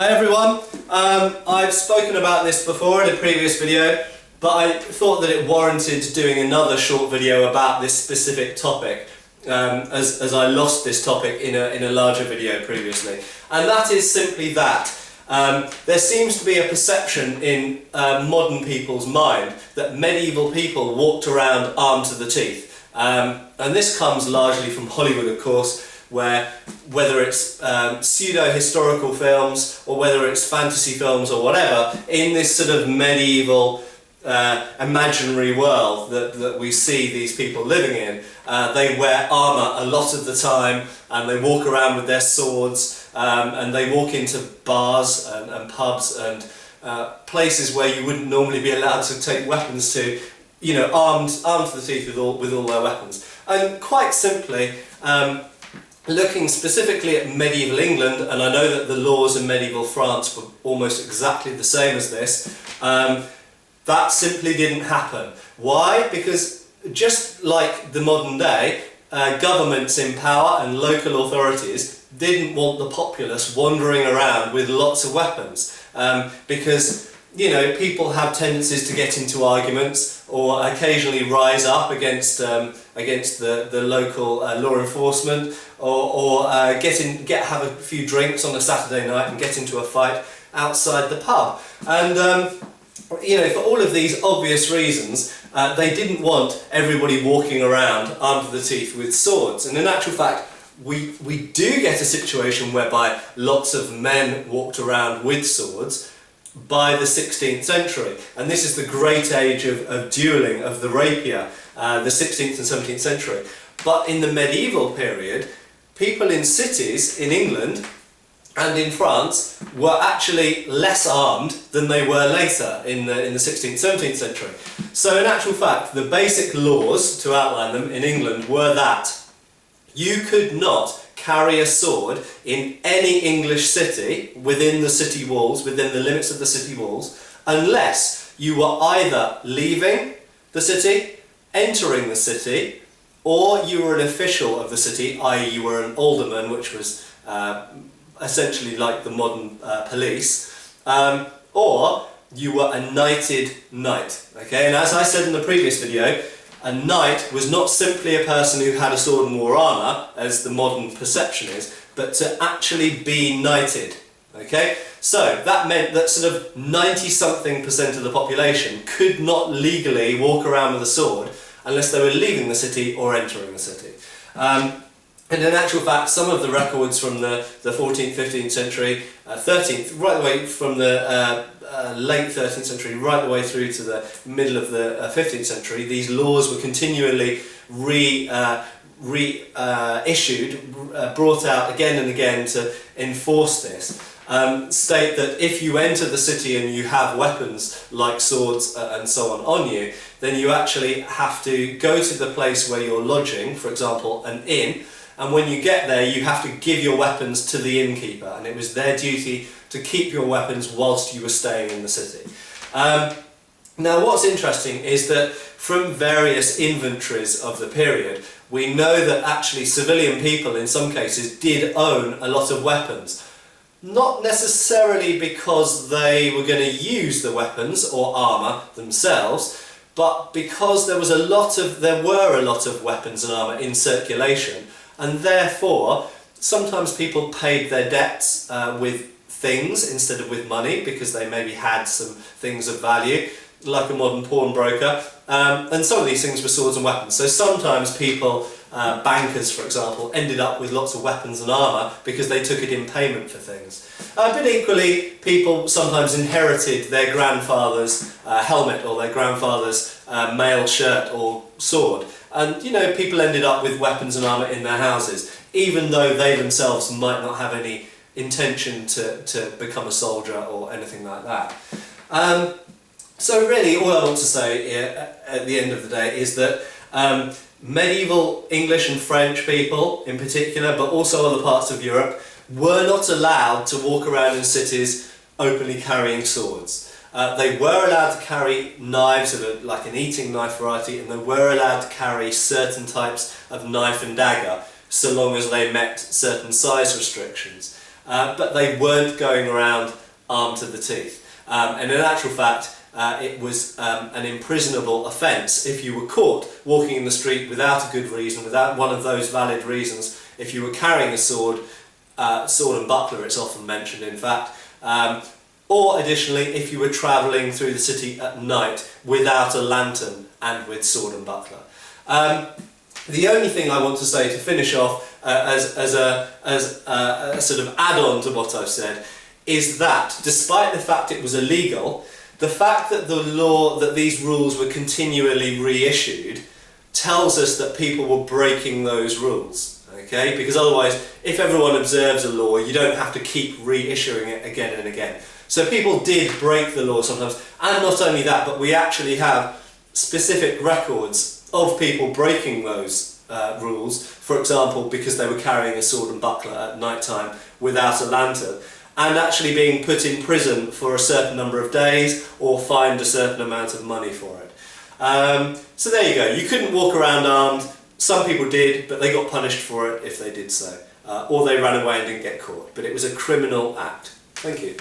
Hi everyone, I've spoken about this before in a previous video, but I thought that it warranted doing another short video about this specific topic, as I lost this topic in a larger video previously. And that is simply that. There seems to be a perception in modern people's mind that medieval people walked around armed to the teeth. And this comes largely from Hollywood, of course, where whether it's pseudo-historical films or whether it's fantasy films or whatever, in this sort of medieval imaginary world that we see these people living in, they wear armour a lot of the time and they walk around with their swords and they walk into bars and pubs and places where you wouldn't normally be allowed to take weapons to, you know, armed to the teeth with all their weapons. And quite simply, looking specifically at medieval England, and I know that the laws in medieval France were almost exactly the same as this, that simply didn't happen. Why? Because just like the modern day, governments in power and local authorities didn't want the populace wandering around with lots of weapons, because, you know, people have tendencies to get into arguments or occasionally rise up against the local law enforcement, or have a few drinks on a Saturday night and get into a fight outside the pub. And you know, for all of these obvious reasons, they didn't want everybody walking around armed to the teeth with swords. And in actual fact, we do get a situation whereby lots of men walked around with swords by the 16th century, and this is the great age of duelling, of the rapier, the 16th and 17th century. But in the medieval period, people in cities in England and in France were actually less armed than they were later in the 16th, 17th century. So in actual fact, the basic laws, to outline them, in England were that you could not carry a sword in any English city within the city walls, within the limits of the city walls, unless you were either leaving the city, entering the city, or you were an official of the city, i.e. you were an alderman, which was essentially like the modern police, or you were a knighted knight. Okay, and as I said in the previous video, a knight was not simply a person who had a sword and wore armour, as the modern perception is, but to actually be knighted. Okay? So that meant that sort of 90-something% of the population could not legally walk around with a sword unless they were leaving the city or entering the city. And in actual fact, some of the records from the 14th, 15th century, 13th, right the way from the late 13th century, right the way through to the middle of the 15th century, these laws were continually reissued, brought out again and again to enforce this. State that if you enter the city and you have weapons like swords and so on you, then you actually have to go to the place where you're lodging, for example an inn, and when you get there you have to give your weapons to the innkeeper, and it was their duty to keep your weapons whilst you were staying in the city. Now what's interesting is that from various inventories of the period, we know that actually civilian people in some cases did own a lot of weapons. Not necessarily because they were going to use the weapons or armour themselves, but because there were a lot of weapons and armour in circulation, and therefore sometimes people paid their debts with things instead of with money, because they maybe had some things of value, like a modern pawnbroker, and some of these things were swords and weapons. So sometimes people, bankers for example, ended up with lots of weapons and armour because they took it in payment for things. But equally, people sometimes inherited their grandfather's helmet or their grandfather's mail shirt or sword, and you know, people ended up with weapons and armour in their houses, even though they themselves might not have any intention to become a soldier or anything like that. So really all I want to say at the end of the day is that medieval English and French people in particular, but also other parts of Europe, were not allowed to walk around in cities openly carrying swords. They were allowed to carry knives of like an eating knife variety, and they were allowed to carry certain types of knife and dagger, so long as they met certain size restrictions. but they weren't going around armed to the teeth. And in actual fact, it was an imprisonable offence if you were caught walking in the street without a good reason, without one of those valid reasons. If you were carrying a sword, sword and buckler, it's often mentioned in fact, or additionally if you were travelling through the city at night without a lantern and with sword and buckler. The only thing I want to say to finish off as a sort of add-on to what I've said is that despite the fact it was illegal, the fact that that these rules were continually reissued tells us that people were breaking those rules, okay? Because otherwise, if everyone observes a law, you don't have to keep reissuing it again and again. So people did break the law sometimes, and not only that, but we actually have specific records of people breaking those rules, for example, because they were carrying a sword and buckler at night time without a lantern, and actually being put in prison for a certain number of days or fined a certain amount of money for it. So there you go, you couldn't walk around armed. Some people did, but they got punished for it if they did so. Or they ran away and didn't get caught. But it was a criminal act. Thank you.